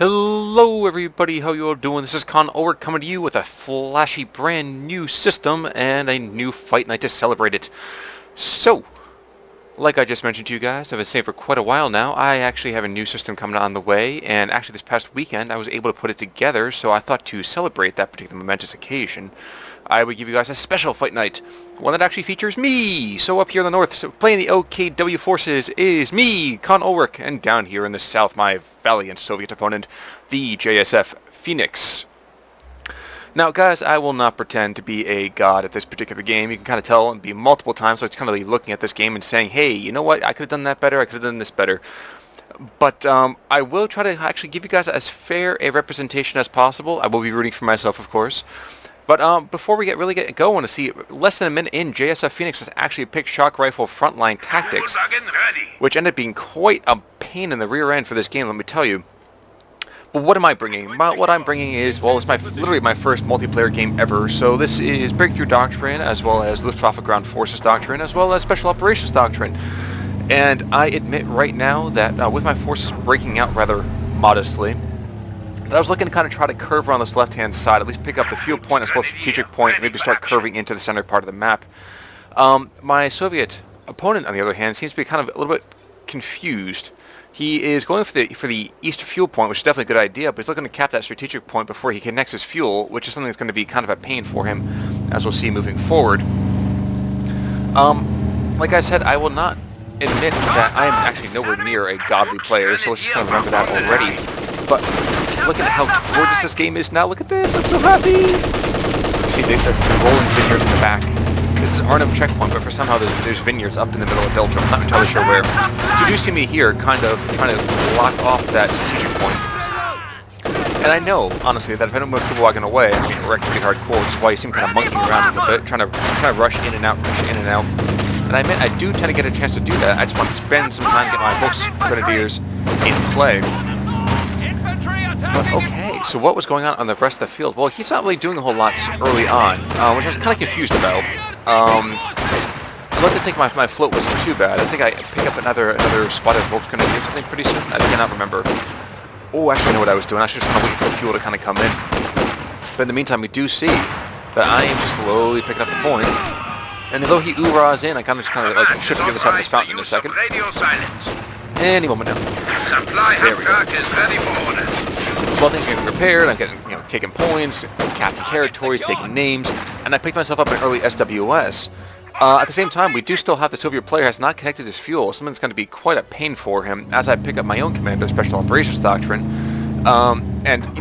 Hello everybody, how you all doing? This is Ulric coming to you with a flashy brand new system and a new fight night to celebrate it. So, like I just mentioned to you guys, I've been saying for quite a while now, I actually have a new system coming on the way, and actually this past weekend I was able to put it together, so I thought to celebrate that particular momentous occasion, I would give you guys a special fight night, one that actually features me. So up here in the north, so playing the OKW forces is me, Ulric, and down here in the south, my valiant Soviet opponent, TheJSFFenix. Now, guys, I will not pretend to be a god at this particular game. You can kind of tell and be multiple times, so it's kind of like looking at this game and saying, hey, you know what, I could have done that better, I could have done this better. But I will try to actually give you guys as fair a representation as possible. I will be rooting for myself, of course. But before we really get going to see, less than a minute in, JSFFenix has actually picked shock rifle frontline tactics, which ended up being quite a pain in the rear end for this game, let me tell you. But what am I bringing? Well, what I'm bringing is, well, it's literally my first multiplayer game ever, so this is Breakthrough Doctrine, as well as Luftwaffe Ground Forces Doctrine, as well as Special Operations Doctrine. And I admit right now that with my forces breaking out rather modestly, I was looking to kind of try to curve around this left-hand side, at least pick up the field point as well as strategic point, and maybe start curving into the center part of the map. My Soviet opponent, on the other hand, seems to be kind of a little bit confused. He is going for the east fuel point, which is definitely a good idea, but he's looking to cap that strategic point before he connects his fuel, which is something that's going to be kind of a pain for him, as we'll see moving forward. Like I said, I will not admit that I am actually nowhere near a godly player, so let's just kind of remember that already. But look at how gorgeous this game is now. Look at this. I'm so happy. You see the rolling vineyards in the back. This is Arnhem checkpoint, but for somehow there's vineyards up in the middle of Belgium. I'm not entirely sure where. So you do see me here kind of trying to block off that strategic point. And I know, honestly, that if I don't move people walking away, I mean, we're actually pretty hardcore, which is why you see me kind of monkeying around a little bit, trying to rush in and out, rush in and out. And I admit, I do tend to get a chance to do that. I just want to spend some time getting my Volks Grenadiers in play. But okay, so what was going on the rest of the field? Well, he's not really doing a whole lot early on, which I was kind of confused about. I'd like to think my float wasn't too bad. I think I pick up another spot of Volks Grenadiers or something pretty soon. I cannot remember. Oh, actually I know what I was doing. I was just kind of waiting for the fuel to kind of come in. But in the meantime, we do see that I am slowly picking up the point. And although he oorahs in, I kind of like shift to the other side of this fountain in a second. Any moment now. There we go. Is ready for orders. So while things are getting repaired, I'm getting, taking points, capturing territories, taking names, and I picked myself up an early SWS. At the same time, we do still have the Soviet player has not connected his fuel, something that's going to be quite a pain for him as I pick up my own command of Special Operations Doctrine. And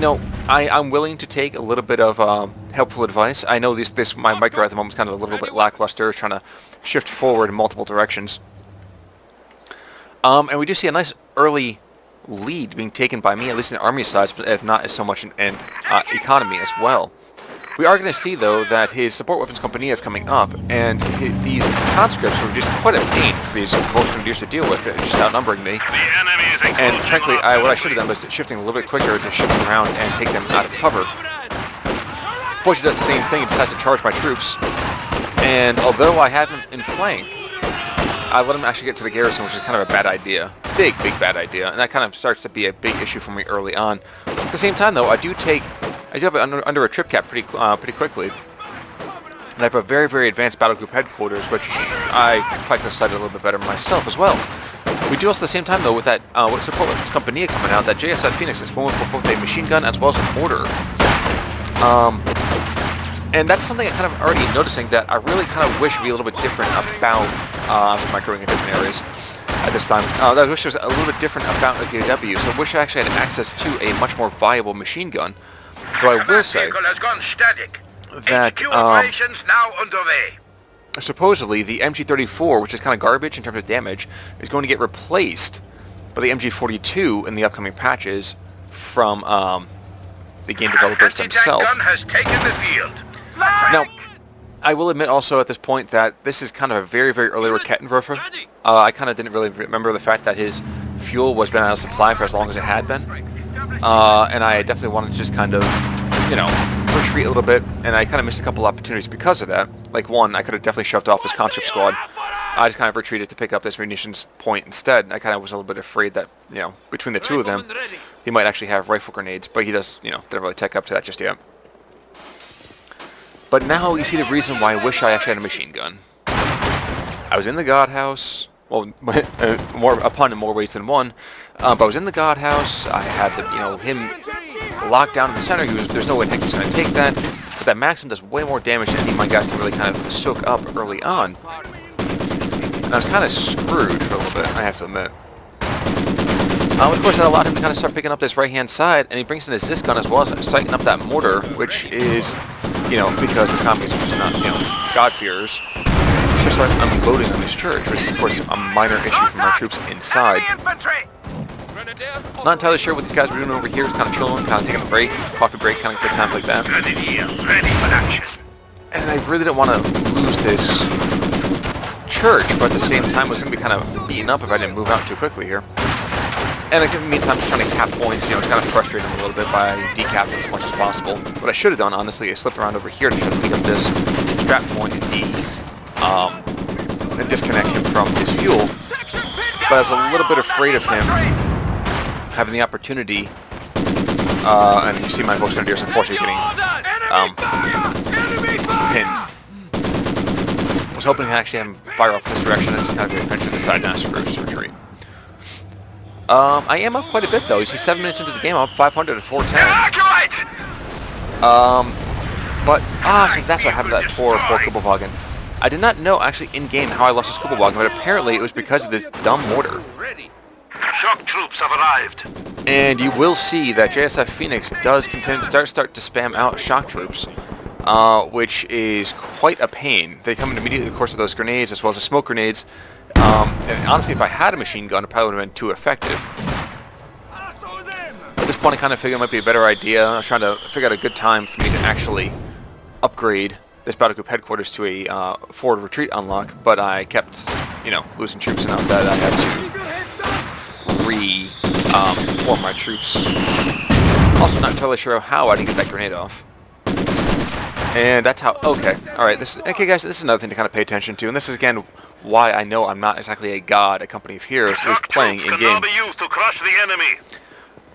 I'm willing to take a little bit of helpful advice. I know my micro at the moment is kind of a little bit lackluster, trying to shift forward in multiple directions. And we do see a nice early lead being taken by me, at least in army size, if not as so much in economy as well. We are going to see, though, that his support weapons company is coming up, and these conscripts were just quite a pain for these Volks Grenadiers to deal with, just outnumbering me. And frankly, what I should have done was shifting a little bit quicker to shift around and take them out of cover. Fortunately, does the same thing. He decides to charge my troops, and although I have him in flank, I let him actually get to the garrison, which is kind of a bad idea. Big bad idea. And that kind of starts to be a big issue for me early on. At the same time, though, I do have it under a trip cap pretty quickly. And I have a very advanced battle group headquarters, which I probably could have cited a little bit better myself as well. We do also at the same time, though, with that with support weapons company coming out, that JSFFenix is going for both a machine gun as well as a mortar. And that's something I kind of already noticing that I really kind of wish would be a little bit different about microing in different areas at this time. I wish there was a little bit different about OKW, so I wish I actually had access to a much more viable machine gun. Though I will say that supposedly the MG34, which is kind of garbage in terms of damage, is going to get replaced by the MG42 in the upcoming patches from the game developers themselves. Now, I will admit also at this point that this is kind of a very early Rakettenwerfer. I kind of didn't really remember the fact that his fuel was been out of supply for as long as it had been. And I definitely wanted to just kind of, retreat a little bit, and I kind of missed a couple opportunities because of that. Like one, I could have definitely shoved off this conscript squad. I just kind of retreated to pick up this munitions point instead. I kind of was a little bit afraid that, between the two of them, He might actually have rifle grenades, but he does, you know, didn't really tech up to that just yet. But now you see the reason why I wish I actually had a machine gun. I was in the God House. Well, a pun in more ways than one. But I was in the God House. I had the, you know, him locked down in the center. There's no way heck he's going to take that. But that Maxim does way more damage than any of my guys can really kind of soak up early on. And I was kind of screwed for a little bit, I have to admit. Of course, that allowed him to kind of start picking up this right-hand side, and he brings in his Zis gun as well as sighting up that mortar, which is, you know, because the commies are just not, you know, God-fearers. Just start unloading on this church, which is, of course, a minor issue from our troops inside. Not entirely sure what these guys were doing over here, just kind of chilling, kind of taking a break, coffee break, kind of quick time like that. Ready for action. And I really didn't want to lose this church, but at the same time, I was going to be kind of beaten up if I didn't move out too quickly here. And in the meantime, just trying to cap points, you know, kind of frustrate him a little bit by decapping as much as possible. What I should have done, honestly, I slipped around over here to try to pick up this strap point and disconnect him from his fuel. But I was a little bit afraid of him having the opportunity, and you see my folks grenadiers unfortunately getting pinned. I was hoping to actually have him fire off this direction and just kind of eventually decide not to retreat. I am up quite a bit though. You see 7 minutes into the game, I'm up 500 at 410. So that's what happened to that poor Kugelwagen. I did not know actually in-game how I lost this Kugelwagen, but apparently it was because of this dumb mortar. Shock troops have arrived. And you will see that TheJSFFenix does continue to start to spam out shock troops, which is quite a pain. They come in immediately, of course, with those grenades as well as the smoke grenades. And honestly, if I had a machine gun, it probably would have been too effective. At this point, I kind of figured it might be a better idea. I was trying to figure out a good time for me to actually upgrade this battle group headquarters to a forward retreat unlock, but I kept, you know, losing troops enough that I had to reform my troops. Also, not entirely sure how I didn't get that grenade off. And that's how. Okay, all right. Okay, guys. This is another thing to kind of pay attention to, and this is again why I know I'm not exactly a god, a company of heroes who's playing in game. Used to crush the enemy.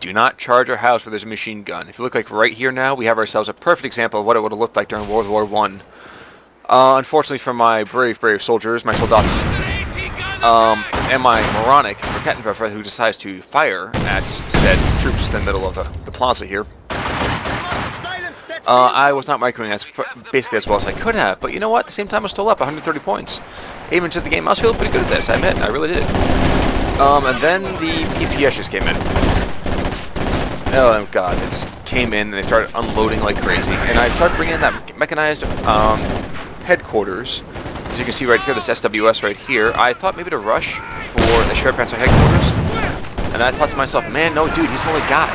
Do not charge our house where there's a machine gun. If you look like right here now, we have ourselves a perfect example of what it would have looked like during World War I. Unfortunately for my brave soldiers, my soldati, and my moronic Kettenwerfer who decides to fire at said troops in the middle of the plaza here, I was not microing basically as well as I could have, but you know what? At the same time, I was still up 130 points. Even to the game, I was feeling pretty good at this, I admit. I really did. And then the PPS just came in. Oh, God. They just came in and they started unloading like crazy. And I tried bringing in that mechanized headquarters. As you can see right here, this SWS right here. I thought maybe to rush for the Schwerpanzer headquarters. And I thought to myself, man, no, dude, he's only got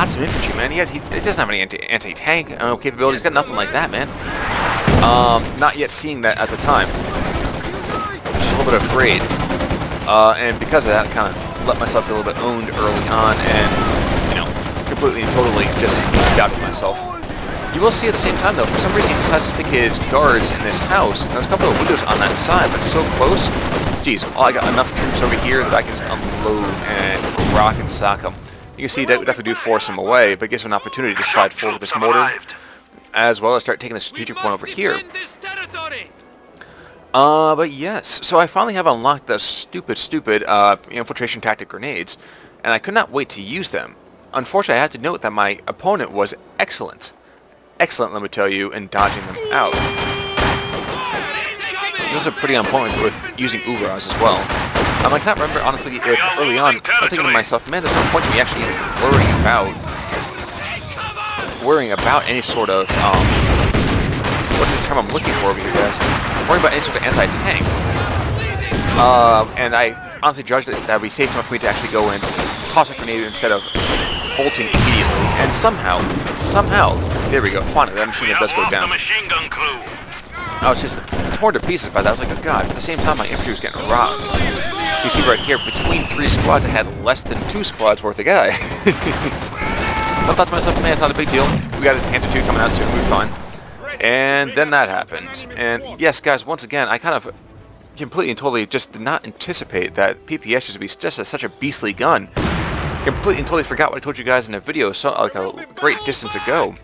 some infantry, man. He doesn't have any anti-tank capabilities. He's got nothing like that, man. Not yet seeing that at the time. Just a little bit afraid. And because of that, I kind of let myself get a little bit owned early on and, you know, completely and totally just doubted myself. You will see at the same time, though, for some reason he decides to stick his guards in this house. And there's a couple of windows on that side, but so close. Jeez, I got enough troops over here that I can just unload and rock and sock them. You can see that would definitely do force him away, but it gives him an opportunity to slide forward with this mortar, as well as start taking the strategic point over here. But yes, so I finally have unlocked the stupid infiltration tactic grenades, and I could not wait to use them. Unfortunately, I have to note that my opponent was excellent. Excellent, let me tell you, in dodging them out. Those are pretty on point with using Ulric as well. I can't remember, honestly, if early on, I'm thinking to myself, man, there's no point to me actually worrying about any sort of, what's the term I'm looking for over here, guys? Worrying about any sort of anti-tank. And I honestly judged that would be safe enough for me to actually go in, toss a grenade instead of bolting immediately. And somehow, there we go, finally, that machine gun does go down. I was just torn to pieces by that. I was like, oh god, at the same time my infantry was getting robbed. You see right here, between 3 squads I had less than 2 squads worth of guy. I thought to myself, man, it's not a big deal. We got an answer 2 coming out soon, we'll be fine. And then that happened. And yes, guys, once again, I kind of completely and totally just did not anticipate that PPS would be just such a beastly gun. completely and totally forgot what I told you guys in a video like a great distance ago.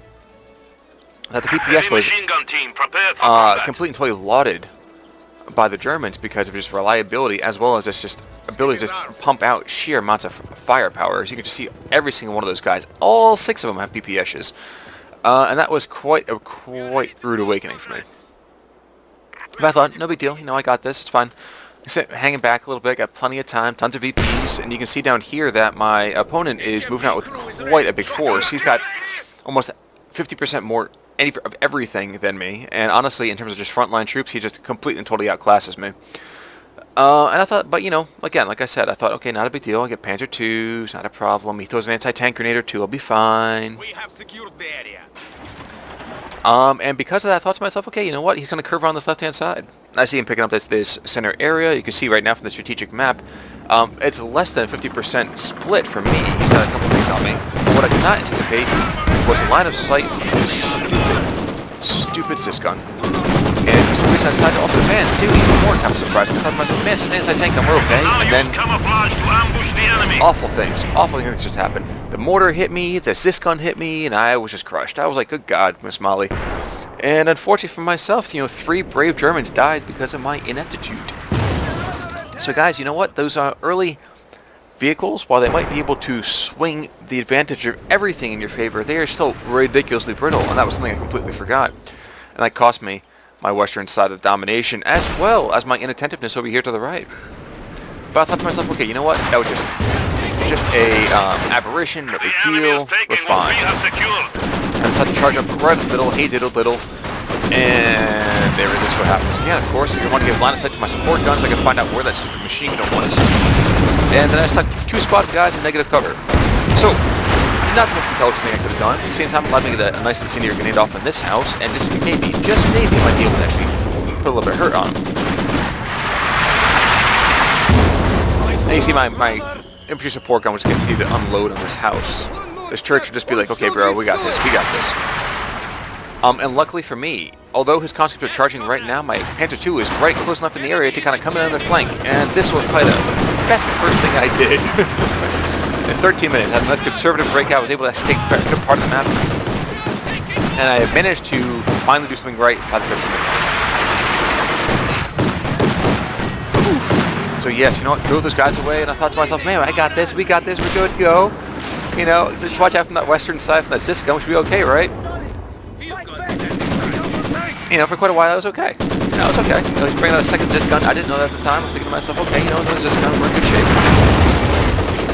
That the PPS was machine gun team prepared for combat. completely and totally lauded by the Germans because of just reliability, as well as just ability to just pump out sheer amounts of firepower. As you can just see, every single one of those guys, all 6 of them have PPSs. And that was quite a rude awakening for me. But I thought, no big deal, you know, I got this, it's fine. Except hanging back a little bit, got plenty of time, tons of VPs, and you can see down here that my opponent is moving out with quite a big force. He's got almost 50% more of everything than me, and honestly, in terms of just frontline troops, he just completely and totally outclasses me. And I thought, but you know, again, like I said, I thought, okay, not a big deal. I get Panzer II, it's not a problem. He throws an anti-tank grenade or two, I'll be fine. We have secured the area. And because of that, I thought to myself, okay, you know what? He's going to curve around this left-hand side. I see him picking up this center area. You can see right now from the strategic map, it's less than 50% split for me. He's got a couple things on me. What I did not anticipate was the line of sight for this stupid Sysgun. And for some reason I decided to also advance too, even more kind of surprised. I thought to myself, man, it's an anti-tank gun, we're okay. Now And use then camouflage to ambush the enemy. awful things just happened. The mortar hit me, the Sysgun hit me, and I was just crushed. I was like, good God, Miss Molly. And unfortunately for myself, you know, 3 brave Germans died because of my ineptitude. So guys, you know what? Those early vehicles, while they might be able to swing the advantage of everything in your favor, they are still ridiculously brittle, and that was something I completely forgot. And that cost me my western side of domination, as well as my inattentiveness over here to the right. But I thought to myself, okay, you know what? That was just a aberration, no big deal, we're fine. I decided to charge up right in the middle, hey diddle diddle, and there it is what happens. Yeah, of course, I want to give line of sight to my support gun so I can find out where that stupid machine gun was. And then I stuck 2 squads of guys in negative cover. So, not the most intelligent thing I could have done. At the same time, allowed me to get a nice incendiary grenade off in this house, and just maybe might be able to actually put a little bit of hurt on him. And you see my infantry support gun was going to continue to unload on this house. This church would just be like, okay bro, we got this. And luckily for me, although his conscripts are charging right now, my Panzer II is right close enough in the area to kind of come in on their flank, and this was probably the best first thing I did. In 13 minutes, I had a nice conservative breakout, was able to actually take a good part of the map, and I managed to finally do something right by the 15 minutes. So yes, you know what, drove those guys away, and I thought to myself, man, I got this, we got this, we're good to go. You know, just watch out from that western side, from that Sysgun, we should be okay, right? You know, for quite a while, I was okay. You know, it was okay. You know, he's bringing out a second Sysgun. I didn't know that at the time. I was thinking to myself, okay, you know, this Sysgun, we're in good shape.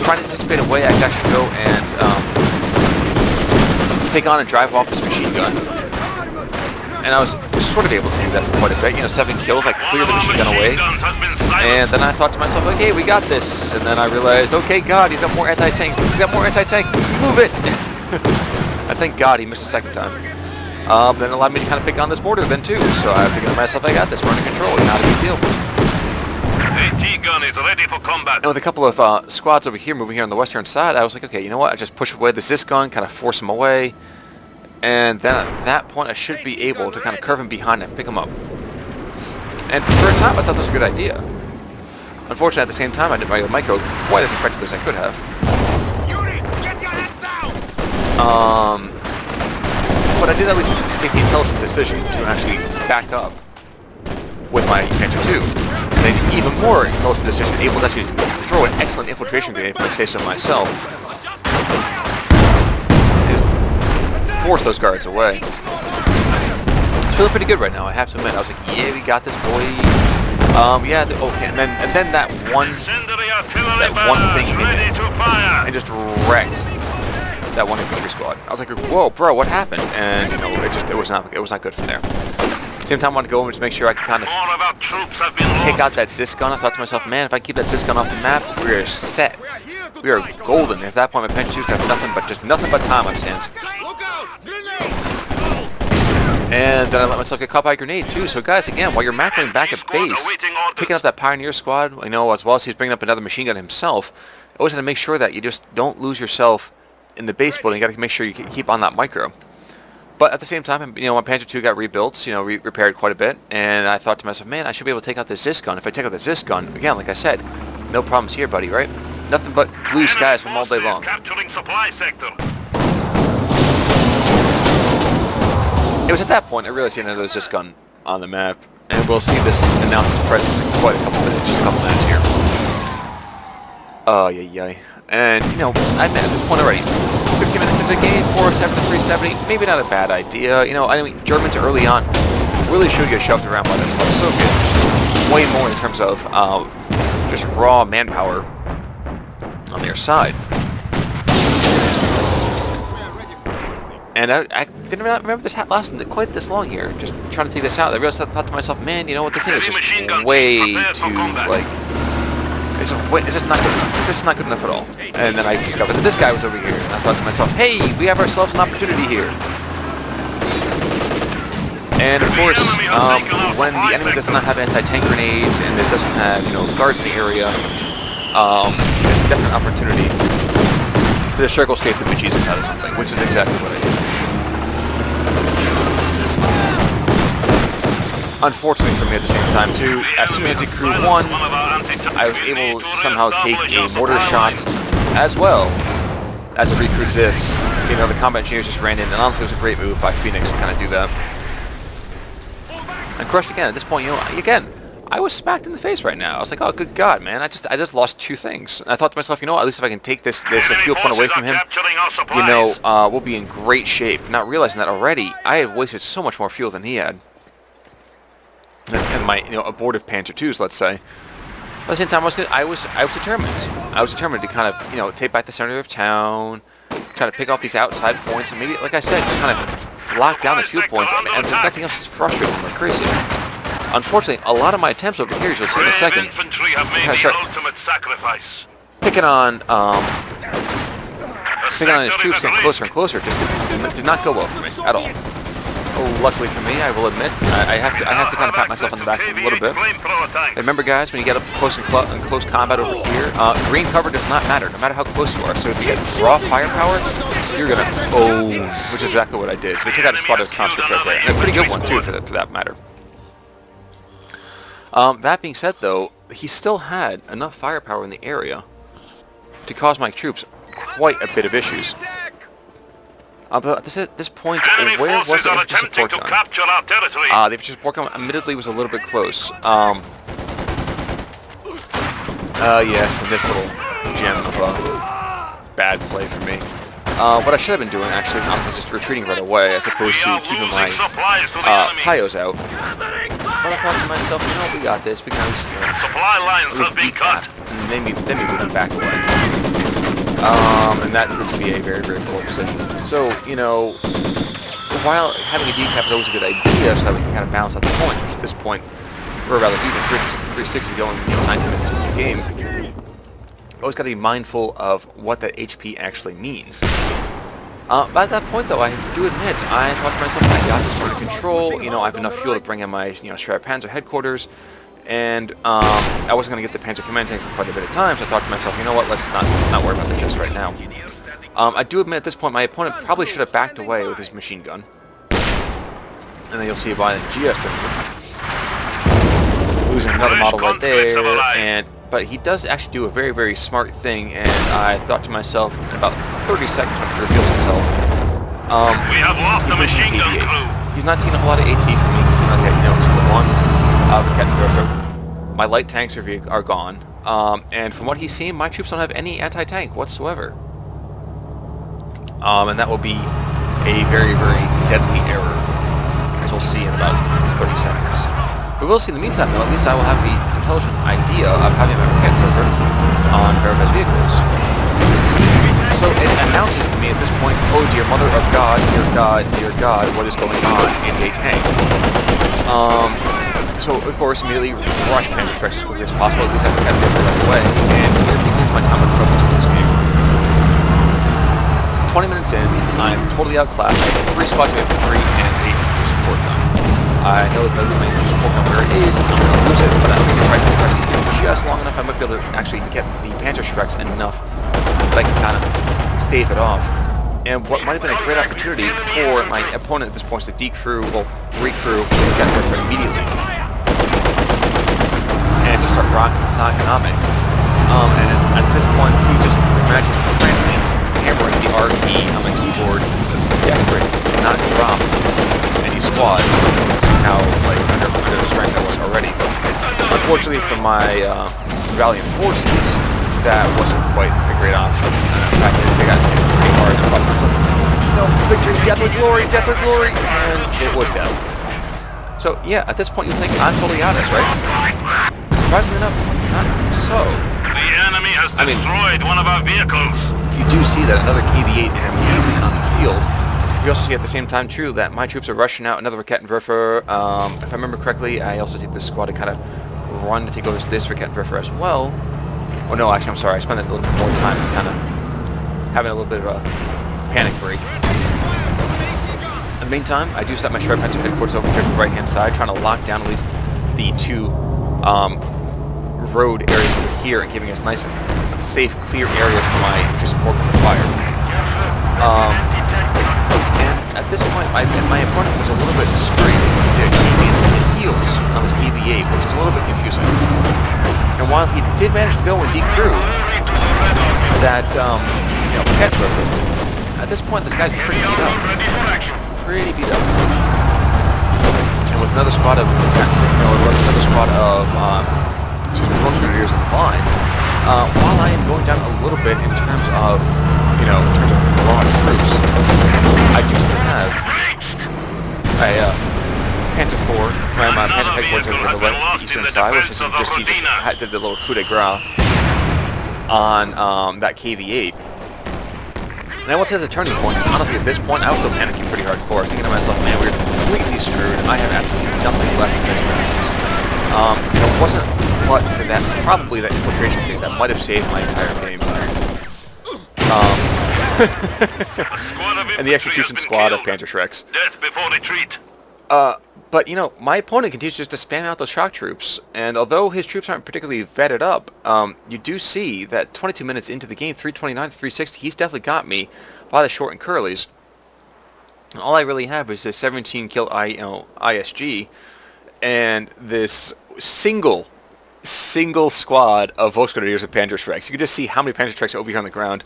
Trying to anticipate a way I could actually go and take on and drive off this machine gun. And I was sort of able to do that for quite a bit. You know, 7 kills, I cleared the machine gun away. And then I thought to myself, okay, we got this. And then I realized, okay, God, he's got more anti-tank. He's got more anti-tank. Move it! I thank God he missed a second time. Then it allowed me to kind of pick on this mortar then too. So I figured to myself, I got this. We're under control. Not a big deal. AT gun is ready for combat. And with a couple of squads over here moving here on the western side, I was like, okay, you know what? I just push away the Sysgun, kind of force him away. And then at that point, I should be able to kind of curve him behind and pick him up. And for a time, I thought that was a good idea. Unfortunately, at the same time, I didn't run the micro quite as effectively as I could have. But I did at least make the intelligent decision to actually back up with my Panzer II. And then even more intelligent decision, able to actually throw an excellent infiltration grenade, if I say so myself. Just force those guards away. It's feeling pretty good right now, I have to admit. I was like, yeah, we got this, boy. Yeah, okay, and then that one thing came in and just wrecked that one infantry squad. I was like, whoa, bro, what happened? And you know, it was not good from there. Same time, I wanted to go over to make sure I could kind of take out that Sysgun. I thought to myself, man, if I keep that Sysgun off the map, we're set. We are golden. At that point, my Panzer II's have nothing but time on his hands. And then I let myself get caught by a grenade too. So guys, again, while you're macroing back at base, picking up that Pioneer squad, you know, as well as he's bringing up another machine gun himself, I always had to make sure that you just don't lose yourself in the base building. You got to make sure you keep on that micro. But at the same time, you know, my Panzer II got rebuilt, you know, repaired quite a bit, and I thought to myself, man, I should be able to take out this Sysgun. If I take out the Sysgun, again, like I said, no problems here, buddy, right? Nothing but blue skies from all day long. Capturing supply sector. It was at that point I realized there was this gun on the map, and we'll see this announced its presence in quite a couple minutes, just a couple minutes here. Oh, yeah. And, you know, I admit at this point already, 15 minutes into the game, 470, 370, maybe not a bad idea. You know, I mean, Germans early on really should get shoved around by the Soviets. Just way more in terms of just raw manpower on their side. And I didn't remember this lasting quite this long here. Just trying to take this out. I realized, I thought to myself, man, you know what, this thing is just way too, like, it's just not good enough. This is not good enough at all. And then I discovered that this guy was over here. And I thought to myself, hey, we have ourselves an opportunity here. And of course, when the enemy does not have anti-tank grenades and it doesn't have, you know, guards in the area, there's a definite opportunity to circle escape the bejesus out of something, which is exactly what I did. Unfortunately for me at the same time too, as soon as I did crew 1, I was able to somehow take a mortar shot as well as a recruit this. You know, the combat engineers just ran in, and honestly it was a great move by Phoenix to kind of do that. And crushed again. At this point, you know, again, I was smacked in the face right now. I was like, oh, good God, man, I just lost 2 things. And I thought to myself, you know what, at least if I can take this fuel point away from him, you know, we'll be in great shape. Not realizing that already, I had wasted so much more fuel than he had. And my, you know, abortive Panzer IIs, let's say. But at the same time, I was determined. I was determined to kind of, you know, take back the center of town, try to pick off these outside points, and maybe, like I said, just kind of lock down the fuel points. And if nothing else, is frustrating me like crazy. Unfortunately, a lot of my attempts over here, as you'll see in a second, kind of start picking on his troops getting closer and closer. Just did not go well for me at all. Luckily for me, I will admit, I have to kind of pat myself on the back a little bit. Remember, guys, when you get up close and close combat over here, green cover does not matter, no matter how close you are. So if you get raw firepower, you're gonna which is exactly what I did. So we took out a squad of conscripts right there, and a pretty good one too, for that matter. That being said, though, he still had enough firepower in the area to cause my troops quite a bit of issues. But at this point, where was the infantry support gun? The infantry support gun admittedly was a little bit close. Yes, and this little gem of bad play for me. What I should have been doing, actually, honestly, just retreating right away, as opposed to keeping my Pyos out. But I thought to myself, you know, we got this. We can at least beat that, and then we can back away. And that proved to be a very, very poor decision. So, you know, while having a decap is always a good idea, so that we can kind of balance out the points, which at this point, we're rather even 360 going, you know, 19 minutes into the game. Always got to be mindful of what that HP actually means. But at that point, though, I do admit, I thought to myself, I got this under control. You know, I have enough fuel to bring in my, you know, Schreiber Panzer headquarters. And I wasn't going to get the Panzer Command Tank for quite a bit of time, so I thought to myself, you know what, let's not worry about it just right now. I do admit at this point my opponent probably should have backed away with his machine gun. And then you'll see why the GS losing another model right there. But he does actually do a very, very smart thing, and I thought to myself, in about 30 seconds when it reveals itself, we have lost the machine gun crew. He's not seen a whole lot of AT from me. He's seen, like, you know, the one. My light tanks are gone, and from what he's seen, my troops don't have any anti-tank whatsoever. And that will be a very, very deadly error, as we'll see in about 30 seconds. But we'll see in the meantime, though, at least I will have the intelligent idea of having my rocket river on Veritas vehicles. So it announces to me at this point, oh dear mother of God, dear God, what is going on in a tank? So, of course, immediately rush Panzer Strikes as quickly as possible, at least I can get it right away, and here begins my time with progress in this game. 20 minutes in, I'm totally outclassed. I have 3 squads of infantry and 8 infantry support gun. I know that my infantry support gun where it is, I'm going to lose it, but I'm going to try to press it just long enough I might be able to actually get the Panzer Strikes enough that I can kind of stave it off. And what might have been a great opportunity for my opponent at this point is to recrew, and get there immediately. And just start rocking and socking on me. And at this point, you just imagine frantically hammering the R key on my keyboard, desperate to not drop any squads, seeing how like under strength I was already. Unfortunately for my Valiant forces, that wasn't quite a great option. In fact, they got hit pretty hard and I thought to myself, no, victory, death or glory, and it was death. So yeah, at this point you think I'm totally out of this, right? Surprisingly enough, not so. The enemy has destroyed one of our vehicles. You do see that another KV-8 is immediately on the field. You also see at the same time, too, that my troops are rushing out another Rakettenwerfer. If I remember correctly, I also take this squad to kind of run to take over this Rakettenwerfer as well. Oh no, actually, I'm sorry. I spent a little bit more time kind of having a little bit of a panic break. In the meantime, I do set my Sharp Pencil headquarters over here to the right-hand side, trying to lock down at least the two road areas over here and giving us nice, safe, clear area for my support from the fire. And at this point, my opponent was a little bit straight. He made his heels on this KV-8, which was a little bit confusing. And while he did manage to go and decrew that, Rakettenwerfer, at this point, this guy's pretty beat up. And with another squad of, Road Grenadiers in line, while I am going down a little bit in terms of, large troops, I do still have a Panther 4, my Panther headquarters over the eastern side, which as you just see just did the little coup de grace on that KV-8. And I will say the turning point, because honestly at this point I was still panicking pretty hardcore, thinking to myself, man, we're completely screwed, I have absolutely nothing left in this round. It wasn't but for that, probably that infiltration thing that might have saved my entire game. And the execution squad of Panther Shreks. Death before retreat. But, my opponent continues just to spam out those shock troops, and although his troops aren't particularly vetted up, you do see that 22 minutes into the game, 329 to 360, he's definitely got me by the short and curlies. And all I really have is this 17 kill ISG, and this single squad of Volksgrenadiers of Panther Shreks. You can just see how many Panther Shreks are over here on the ground.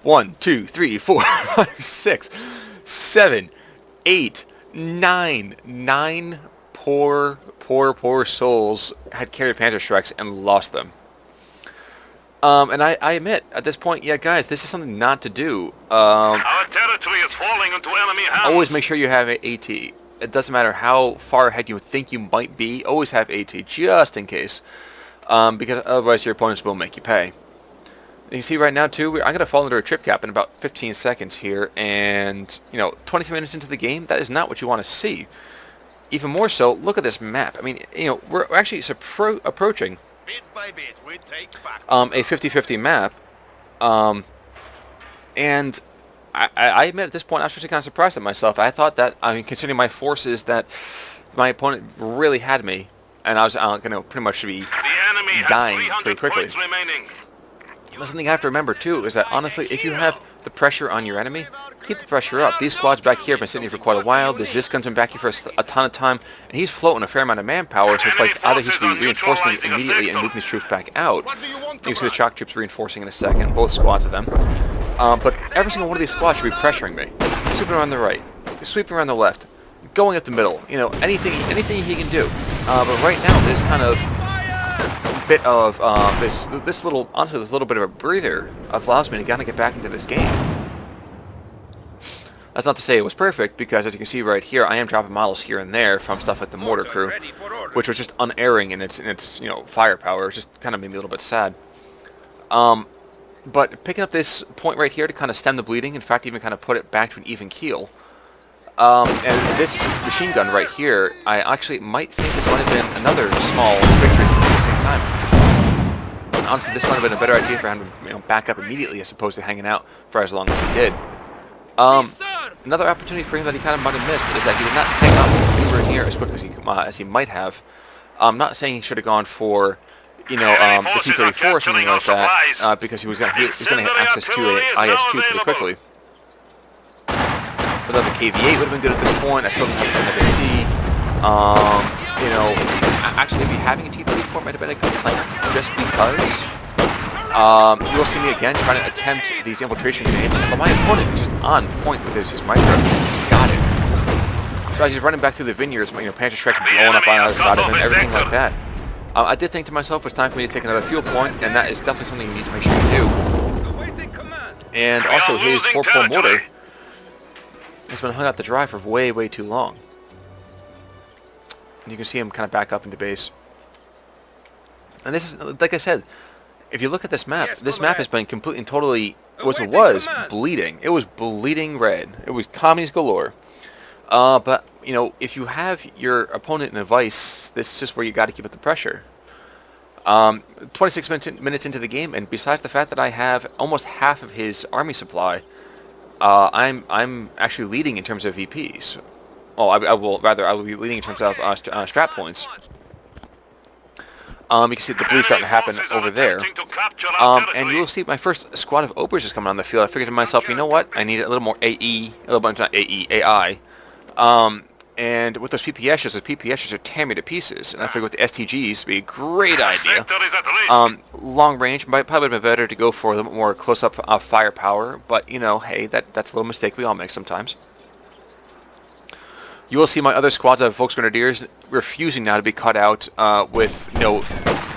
1, 2, 3, 4, 5, 6, 7, 8, 9 poor souls had carried Panther Shreks and lost them. And I admit, at this point, yeah, guys, this is something not to do. Our territory is falling into enemy hands. Always make sure you have AT. It doesn't matter how far ahead you think you might be, always have AT, just in case. Because otherwise your opponents will make you pay. And you see right now, too, I'm going to fall under a trip cap in about 15 seconds here, and, 23 minutes into the game, that is not what you want to see. Even more so, look at this map. I mean, we're actually approaching bit by bit, we take back a 50-50 map, and I admit at this point I was actually kind of surprised at myself. I thought that, considering my forces, that my opponent really had me, and I was going to pretty much be dying pretty quickly. The something I have to remember, too, is that, honestly, if you have the pressure on your enemy, keep the pressure up. These squads back here have been sitting here for quite a while. The Ziskun's been back here for a ton of time, and he's floating a fair amount of manpower, so it's like either he should be reinforcing immediately and moving his troops back out. You can see the shock troops reinforcing in a second, both squads of them. But every single one of these squads should be pressuring me. Sweeping around the right, sweeping around the left, going up the middle, anything he can do. But right now, this kind of bit of this little bit of a breather allows me to kind of get back into this game. That's not to say it was perfect, because as you can see right here, I am dropping models here and there from stuff like the mortar crew, which was just unerring in its firepower. It just kind of made me a little bit sad. But picking up this point right here to kind of stem the bleeding, in fact, even kind of put it back to an even keel. And this machine gun right here, I actually might think this might have been another small victory for me at the same time. Honestly, this might have been a better idea for him to back up immediately as opposed to hanging out for as long as he did. Another opportunity for him that he kind of might have missed is that he did not take out anywhere near as quick as he might have. I'm not saying he should have gone for, the T-34 or something like that, because he was going to have access to a IS-2 pretty quickly. But the KV-8 would have been good at this point. I still didn't have another T. Actually maybe having a T-34 might have been a good plan, just because You will see me again trying to attempt these infiltration grenades, but my opponent is just on point with his micro. Got it. So as he's running back through the vineyards, Panzer Strike's blowing up on the other side of him, everything like that. I did think to myself, it's time for me to take another fuel point, and that is definitely something you need to make sure you do. And also, his 4-pole mortar has been hung out to dry for way, way too long. And you can see him kind of back up into base. And this is, like I said, if you look at this map has been completely and totally, was bleeding. It was bleeding red. It was commies galore. But, if you have your opponent in a vice, this is just where you got to keep up the pressure. 26 minutes into the game, and besides the fact that I have almost half of his army supply, I'm actually leading in terms of VPs. Oh, I will be leading in terms of strat points. You can see the bleed starting to happen over there. And you'll see my first squad of Obers is coming on the field. I figured to myself, you know what? I need a little more AI. And with those PPSs, are tearing me to pieces. And I figured with the STGs, would be a great idea. Long range, probably would have been better to go for a little bit more close-up firepower. But, hey, that's a little mistake we all make sometimes. You will see my other squads of Volksgrenadiers refusing now to be cut out with no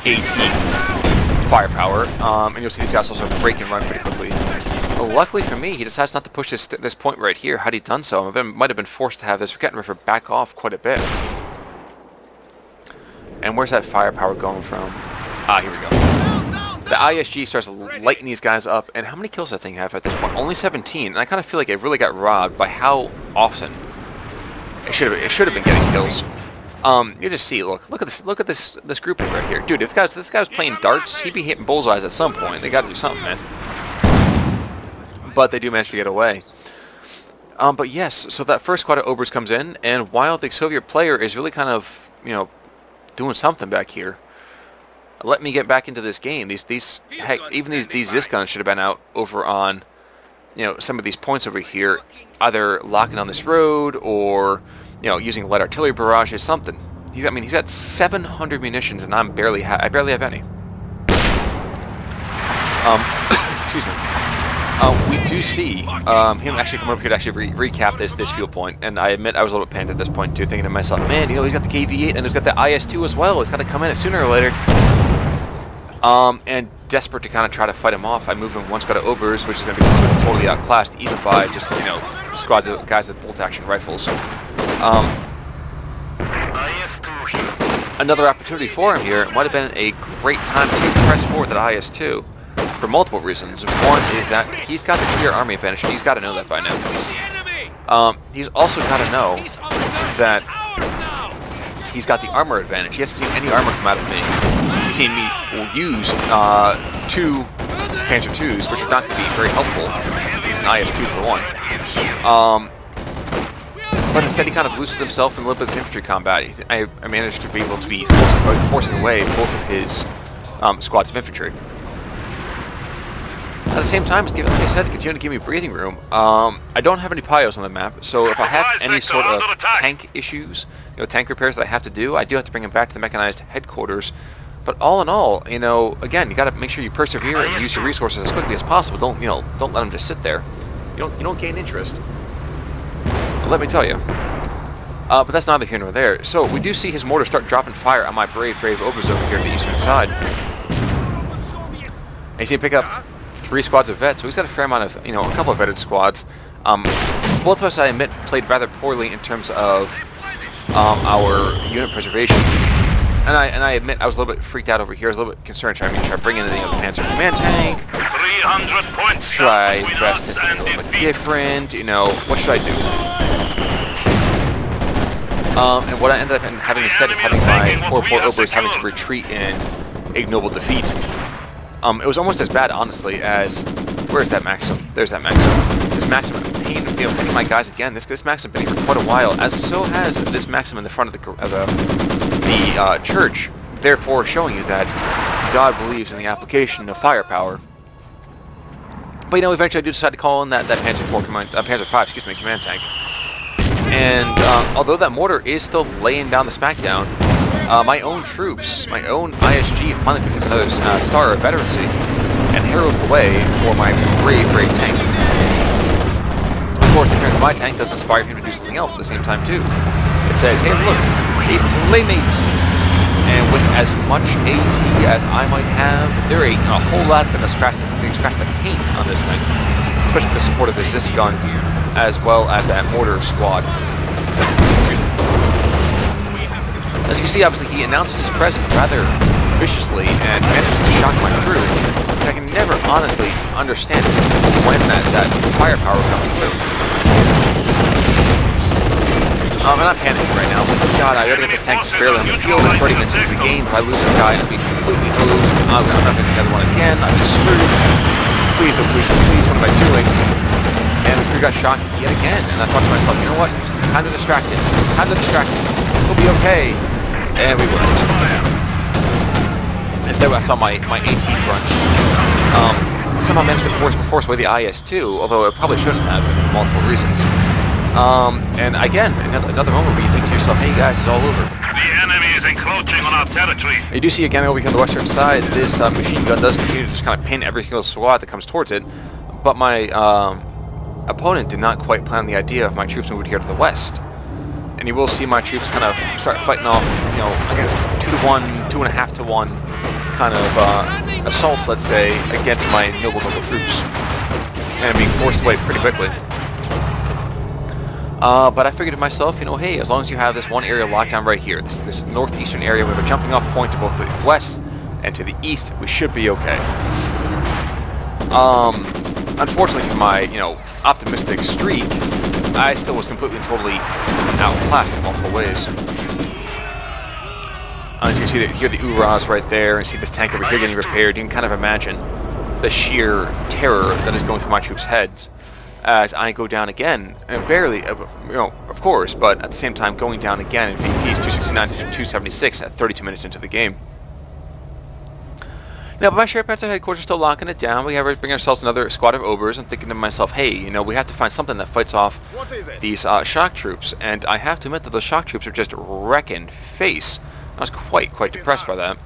AT firepower. And you'll see these guys also break and run pretty quickly. Luckily for me, he decides not to push this point right here. Had he done so, I might have been forced to have this Forgotten River back off quite a bit. And where's that firepower going from? Here we go. The ISG starts lighting these guys up. And how many kills does that thing have at this point? Only 17. And I kind of feel like it really got robbed by how often it should have been getting kills. You just see, look at this grouping right here, dude. If this guy was playing darts, he'd be hitting bullseyes at some point. They got to do something, man. But they do manage to get away. But yes, so that first squad of Obers comes in, and while the Soviet player is really kind of, doing something back here, let me get back into this game. Heck, even these Zis guns should have been out over on, some of these points over here, either locking on this road or, using light artillery barrages, something. He's got 700 munitions, and I barely have any. Excuse me. We do see him actually come over here to actually recap this fuel point, and I admit I was a little bit panicked at this point too, thinking to myself, man, he's got the KV-8 and he's got the IS-2 as well. It's got to come in sooner or later. And desperate to kind of try to fight him off, I move him one squad of Obers, which is going to be totally outclassed, even by just squads of guys with bolt-action rifles. Another opportunity for him here. It might have been a great time to press forward that IS-2. For multiple reasons. One is that he's got the clear army advantage, and he's got to know that by now. He's also got to know that he's got the armor advantage. He hasn't seen any armor come out of me. He's seen me use 2 Panzer IIs, which are not going to be very helpful. He's an IS-2 for one. But instead he kind of loses himself in a little bit of this infantry combat. I managed to be able to be forcing away both of his squads of infantry. At the same time, like I said, continue to give me breathing room. I don't have any Pios on the map, so if I have any sort of tank issues, tank repairs that I have to do, I do have to bring them back to the mechanized headquarters. But all in all, again, you got to make sure you persevere and use your resources as quickly as possible. Don't let them just sit there. You don't gain interest. Let me tell you. But that's neither here nor there. So we do see his mortar start dropping fire on my brave Obers over here on the eastern side. And you see him pick up 3 squads of vets, so he's got a fair amount of, a couple of vetted squads. Both of us, I admit, played rather poorly in terms of our unit preservation. And I admit I was a little bit freaked out over here. I was a little bit concerned trying to bring in anything of the Panzer Command Tank. 300 points. Should I invest this in a little bit different? What should I do? And what I ended up having instead of having my poor Obers having to retreat in ignoble defeat, it was almost as bad, honestly, as... Where's that Maxim? There's that Maxim. This Maxim, hitting my guys again. This Maxim been here for quite a while, as so has this Maxim in the front of the church, therefore showing you that God believes in the application of firepower. But, eventually I do decide to call in that Panzer 5, command tank. And although that mortar is still laying down the smackdown, my own troops, my own ISG finally picks up another star of veterancy. herald the way for my brave tank. Of course, the appearance of my tank does inspire him to do something else at the same time too. It says, hey look, playmates! And with as much AT as I might have, there ain't a whole lot going to scratch the paint on this thing. Especially the support of his this gun, as well as that mortar squad. As you can see, obviously he announces his presence rather viciously and manages to shock my crew. And I can never honestly understand when that firepower comes through. I'm not panicking right now. I'm like, oh god, I gotta get this tank just barely on the field. It's 30 minutes into the game. If I lose this guy, I'll be completely hosed. I'm not gonna get the other one again. I'm just screwed. Please, oh please, oh please, what am I doing? And the crew got shot yet again. And I thought to myself, you know what? Time to distract him. Time to distract him. He'll be okay. And we weren't. Instead, I saw my AT front. Somehow managed to force away the IS-2, although it probably shouldn't have for multiple reasons. And again, another moment where you think to yourself, hey guys, it's all over. The enemy is encroaching on our territory. You do see again over here on the western side, this machine gun does continue to just kind of pin every single squad that comes towards it, but my opponent did not quite plan the idea of my troops moving here to the west. And you will see my troops kind of start fighting off, you know, again, 2-to-1, 2.5 to 1 kind of assaults, let's say, against my noble troops, and being forced away pretty quickly. But I figured to myself, you know, hey, as long as you have this one area locked down right here, this northeastern area, we have a jumping off point to both the west and to the east, we should be okay. Unfortunately for my, you know, optimistic streak, I still was completely and totally outclassed in multiple ways. As you can see, here the Uras right there, and see this tank over here getting repaired, you can kind of imagine the sheer terror that is going through my troops' heads as I go down again, and barely, you know, of course, but at the same time going down again in VPs 269 to 276 at 32 minutes into the game. Now, but my Sheriff Panzer headquarters are still locking it down. We have to bring ourselves another squad of Obers. I'm thinking to myself, hey, you know, we have to find something that fights off these shock troops, and I have to admit that those shock troops are just wrecking face. I was quite depressed by that.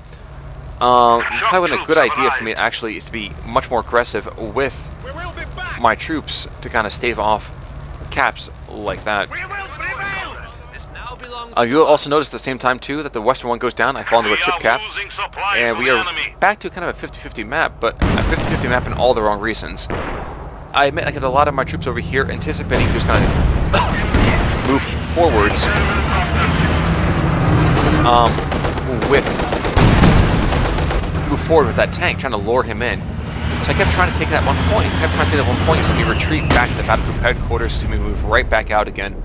Probably a good idea for me actually is to be much more aggressive with my troops to kind of stave off caps like that. You'll also notice at the same time too that the western one goes down, I fall into a chip cap, and we are back to kind of a 50-50 map, but a 50-50 map in all the wrong reasons. I admit I get a lot of my troops over here anticipating who's going to move forwards with that tank, trying to lure him in. So I kept trying to take that one point. You see me retreat back to the battle group headquarters. You see me move right back out again.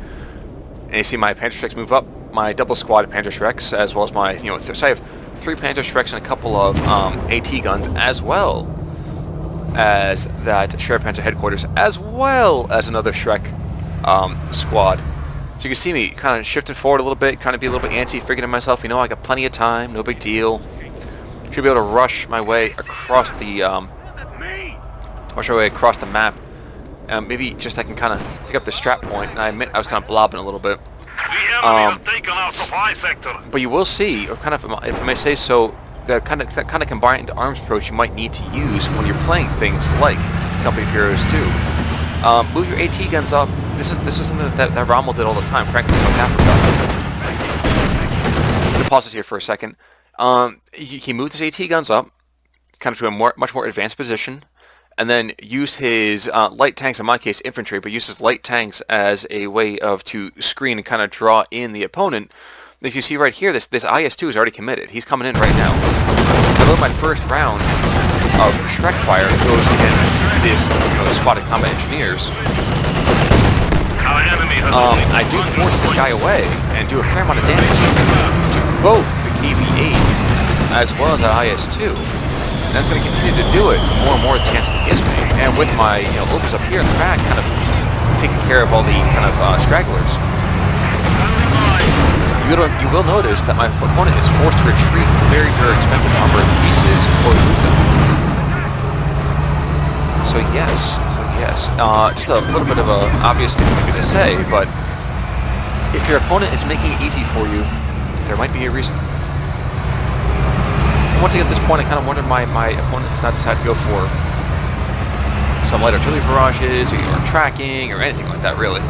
And you see my Panzerschrecks move up, my double squad of Panzerschrecks, as well as my, you know, so I have 3 Panzerschrecks and a couple of AT guns, as well as that Sheriff Panzer headquarters, as well as another Shrek squad. So you can see me kind of shifting forward a little bit, trying to be a little bit antsy, figuring to myself, you know, I got plenty of time, no big deal. Should be able to rush my way across the map. Maybe just I can kind of pick up the strap point, and I admit I was kind of blobbing a little bit. But you will see, or kind of, if I may say so, that kind of combined arms approach you might need to use when you're playing things like Company of Heroes 2. Move your AT guns up. This is something that Rommel did all the time, frankly, in North Africa. I'm going to pause it here for a second. He moved his AT guns up, kind of to a much more advanced position, and then used his light tanks, in my case infantry, but used his light tanks as a way to screen and kind of draw in the opponent. As you see right here, this IS-2 is already committed. He's coming in right now. Although my first round of Shrek fire goes against this squad of combat engineers, I do force this guy away and do a fair amount of damage to both the KV-8 as well as the IS-2. And that's going to continue to do it the more and more the chance it gives me. And with my Obers up here in the back, kind of taking care of all the kind of stragglers, you will notice that my opponent is forced to retreat very expensive armored pieces or lose them. So yes, just a little bit of a obvious thing maybe to say, but if your opponent is making it easy for you, there might be a reason. Once again, at this point, I kind of wonder why my opponent has not decided to go for some light artillery barrages, or tracking, or anything like that, really.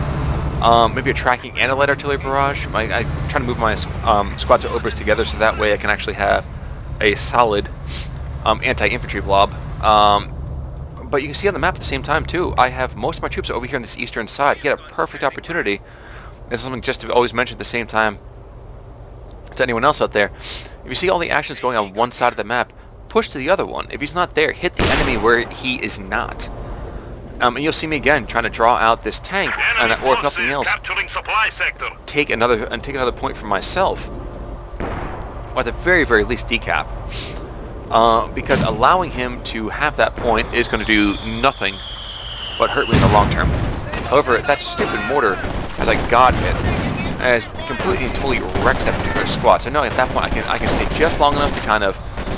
Maybe a tracking and a light artillery barrage. I try to move my squads of obras together so that way I can actually have a solid anti-infantry blob. But you can see on the map at the same time, too, I have most of my troops over here on this eastern side. He had a perfect opportunity. This is something just to always mention at the same time to anyone else out there. If you see all the actions going on one side of the map, push to the other one. If he's not there, hit the enemy where he is not. And you'll see me again trying to draw out this tank, or if nothing else, take another point for myself, or at the very, very least decap. Because allowing him to have that point is going to do nothing but hurt me in the long term. However, that stupid mortar has a god hit, has completely and totally wrecks that particular squad. So now at that point I can stay just long enough to kind of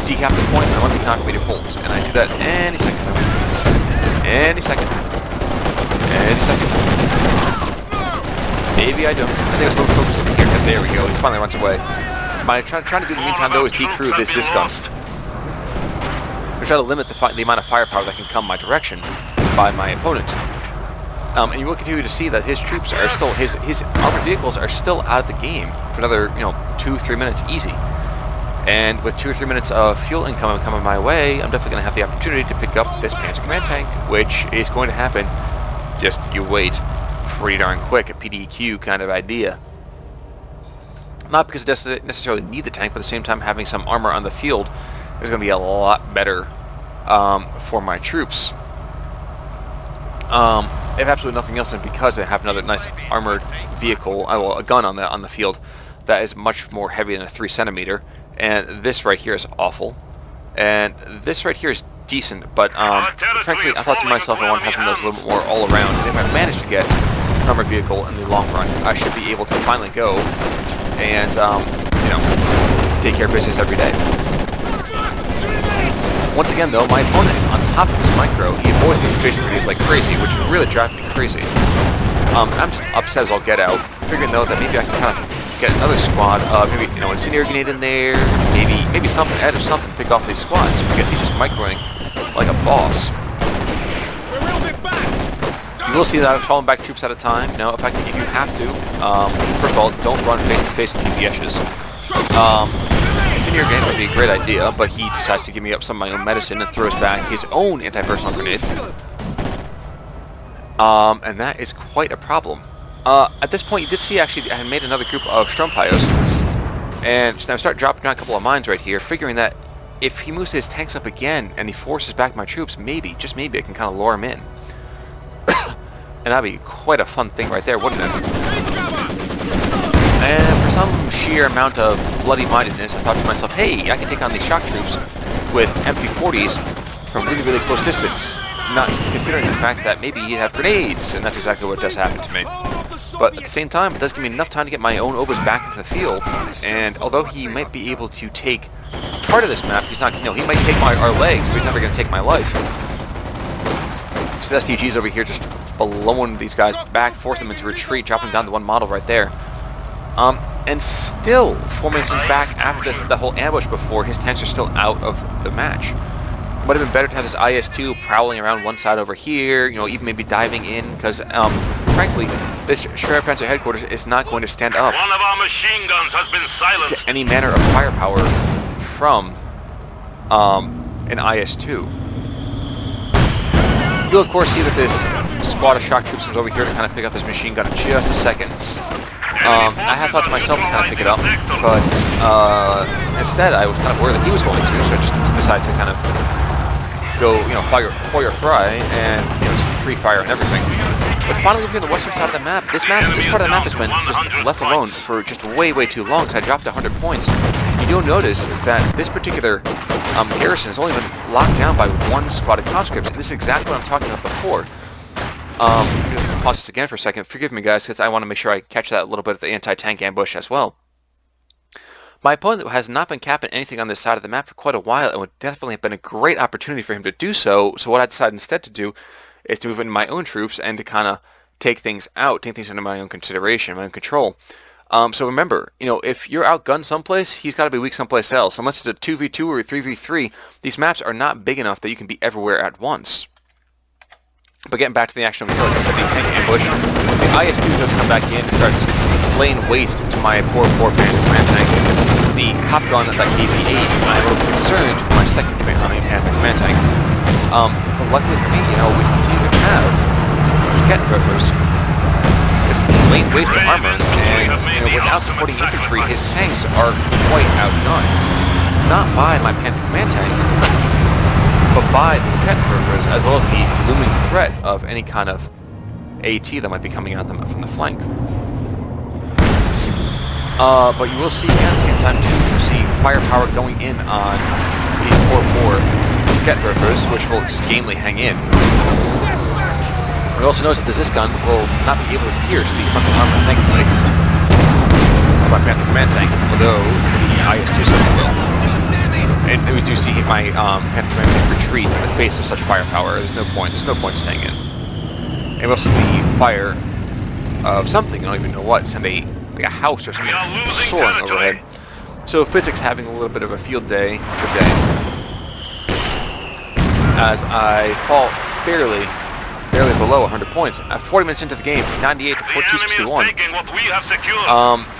decap the point, and it won't be time for me to pull. And I do that any second. Any second. Any second. Maybe I don't. I think I was a little focused over here. There we go. He finally runs away. What I'm trying to do in the meantime, though, is decrew this gun. I'm trying to limit the amount of firepower that can come my direction by my opponent. And you will continue to see that his troops are still, his armored vehicles are still out of the game for another, 2-3 minutes easy. And with 2 or 3 minutes of fuel income coming my way, I'm definitely going to have the opportunity to pick up this Panzer Command tank, which is going to happen. Just you wait, pretty darn quick, a PDQ kind of idea. Not because it doesn't necessarily need the tank, but at the same time having some armor on the field is going to be a lot better for my troops. If absolutely nothing else, and because I have another nice armored vehicle, a gun on the field that is much more heavy than a 3 centimeter. And this right here is awful. And this right here is decent, but frankly, I thought to myself I want to have something that's a little bit more all around. And if I manage to get an armored vehicle in the long run, I should be able to finally go and, take care of business every day. Once again, though, my opponent is on top of this micro. He avoids the infiltration grenades like crazy, which is really driving me crazy. I'm just upset as I'll get out, figuring though that maybe I can kind of get another squad, maybe incendiary grenade in there, maybe something, add something to pick off these squads, because he's just microing like a boss. You will see that I'm falling back troops at a time. If you have to, first of all, don't run face to face and keep the edges. Incendiary grenade would be a great idea, but he decides to give me up some of my own medicine and throws back his own anti-personal grenade. And that is quite a problem. At this point, you did see actually I had made another group of Strumpyos, and so now I start dropping down a couple of mines right here, figuring that if he moves his tanks up again and he forces back my troops, maybe, just maybe, I can kind of lure him in. And that'd be quite a fun thing right there, wouldn't it? And for some sheer amount of bloody-mindedness, I thought to myself, hey, I can take on these shock troops with MP40s from really, really close distance. Not considering the fact that maybe he'd have grenades, and that's exactly what does happen to me. But at the same time, it does give me enough time to get my own obras back into the field, and although he might be able to take part of this map, he's not, he might take our legs, but he's never going to take my life. His STG's over here just blowing these guys back, forcing them into retreat, dropping down to one model right there. And still, formation back after the whole ambush before, his tanks are still out of the match. Would have been better to have this IS-2 prowling around one side over here, even maybe diving in, because, frankly, this Schwerpanzer headquarters is not going to stand up one of our machine guns has been silenced to any manner of firepower from an IS-2. You'll, of course, see that this squad of shock troops comes over here to kind of pick up his machine gun in just a second. I had thought to myself to kind of pick it up, but instead I was kind of worried that he was going to, so I just decided to kind of go, fire fry, and just free fire and everything. But finally, over here on the western side of the map, this part of the map has been just left alone for just way, way too long. So I dropped 100 points. You'll notice that this particular garrison has only been locked down by one squad of conscripts. And this is exactly what I'm talking about before. Just pause this again for a second. Forgive me, guys, because I want to make sure I catch that a little bit of the anti-tank ambush as well. My opponent has not been capping anything on this side of the map for quite a while, and would definitely have been a great opportunity for him to do so. So what I decided instead to do is to move into my own troops and to kind of take things under my own consideration, my own control. So remember, if you're outgunned someplace, he's got to be weak someplace else. Unless it's a 2v2 or a 3v3, these maps are not big enough that you can be everywhere at once. But getting back to the action of the kill, like I said, the tank ambush. The IS-2 does come back in and starts laying waste to my poor Panther Command tank. The Top Gun that KV-8, I'm a little concerned for my second Panther Command tank. But luckily for me, we continue to have Cat Riffers. Just laying waste to armor, and without supporting infantry, his tanks are quite outgunned. Not by my Panther Command tank, but by the Cat Riffers, as well as the looming threat of any kind of AT that might be coming at them from the flank. But you will see again at the same time too, you'll see firepower going in on these poor Cat Riffers, which will just gamely hang in. We also notice that the Ziscon will not be able to pierce the frontal armor, thankfully, of my Panther Command tank, although the IS-2 certainly will. And we do see my Panther Command tank retreat in the face of such firepower. There's no point staying in. And we also see the fire of something, I don't even know what, send a house or something soaring overhead. So physics having a little bit of a field day today, as I fall barely below 100 points. 40 minutes into the game, 98 to 261.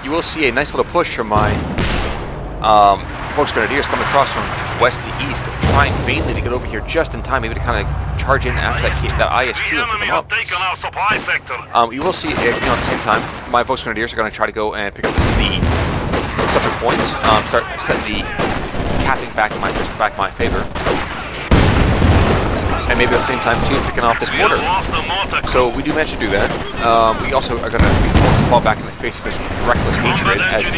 You will see a nice little push from my Volks Grenadiers coming across from west to east, trying vainly to get over here just in time, maybe to kind of charge in after that IS-2 and pick them up. You will see, at the same time, my Volks Grenadiers are going to try to go and pick up the subject points, start setting the capping back in my favor. And maybe at the same time too, picking off this mortar. So we do manage to do that. We also are going to be forced to fall back in the face of this reckless hatred as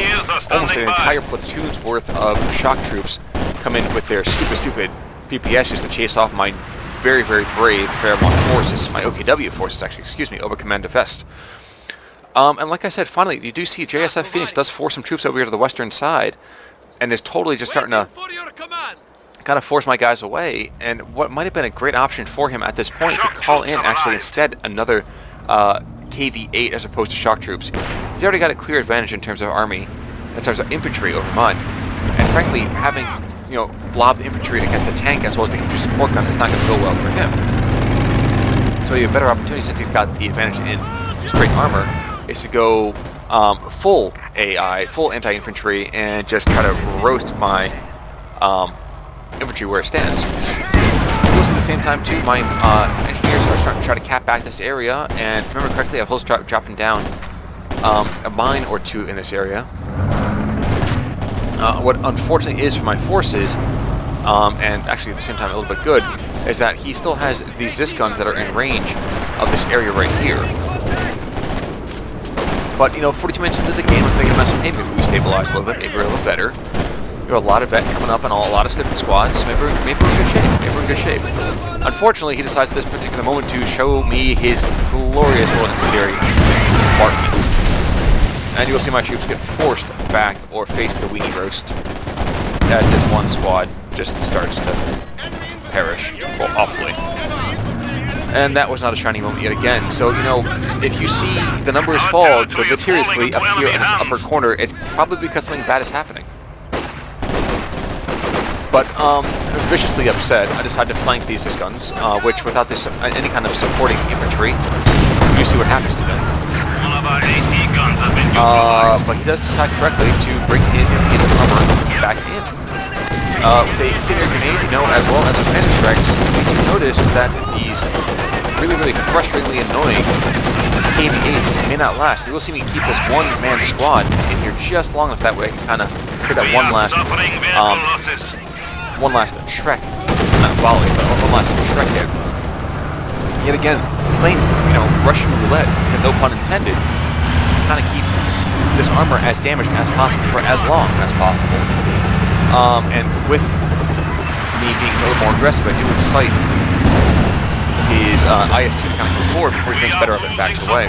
almost an entire platoon's worth of shock troops come in with their stupid PPSs to chase off my very brave Fairmont forces, my OKW forces actually, over Command de Vest. And like I said, finally, you do see JSFFenix does force some troops over here to the western side, and is totally just starting to kind of force my guys away, and what might have been a great option for him at this point to call in actually instead another KV-8 as opposed to shock troops. He's already got a clear advantage in terms of army, in terms of infantry over mine, and frankly having blob infantry against a tank as well as the infantry support gun is not going to go well for him. So you have a better opportunity, since he's got the advantage in straight armor, is to go full AI, full anti-infantry, and just try to roast my infantry where it stands. Also at the same time too, my engineers are starting to try to cap back this area, and if I remember correctly, I was dropping down a mine or two in this area. What unfortunately is for my forces, and actually at the same time a little bit good, is that he still has these Ziscons that are in range of this area right here. But 42 minutes into the game, I'm thinking about some, hey, maybe we stabilize a little bit, maybe we're a little better. We have a lot of vet coming up and a lot of different squads. Maybe we're in good shape. Unfortunately, he decides at this particular moment to show me his glorious little incendiary compartment. And you will see my troops get forced back or face the weenie roast as this one squad just starts to perish, well, awfully. And that was not a shining moment yet again. So, if you see the numbers fall deleteriously up here in this upper corner, it's probably because something bad is happening. But viciously upset, I decided to flank these guns, which without this any kind of supporting infantry, you see what happens to them. But he does decide correctly to bring his armor back in. With a incendiary grenade, as well as those panic strikes, we do notice that these really frustratingly annoying KV-8s may not last. You will see me keep this one-man squad in here just long enough that way I can kind of hit that one last Shrek, not volley, but one last Shrek hit. Yet again, playing, Russian roulette, and no pun intended, kind of keep this armor as damaged as possible for as long as possible. And with me being a little more aggressive, I do incite his IS-2 to kind of go forward before he thinks better of it and backs away.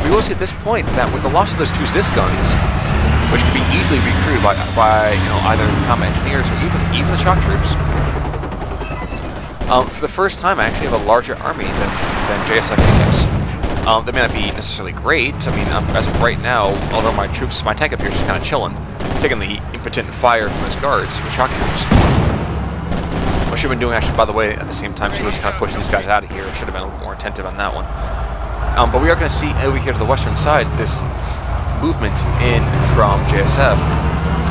We will see at this point that with the loss of those two Ziscons, which can be easily recruited by either combat engineers or even the shock troops. For the first time, I actually have a larger army than JSFFenix. They may not be necessarily great. I mean, as of right now, although my tank up here is just kind of chilling, taking the impotent fire from his guards, from the shock troops. I should have been doing, actually, by the way, at the same time, too, was trying to push these guys out of here. I should have been a little more attentive on that one. But we are going to see over here to the western side this movement in from JSF,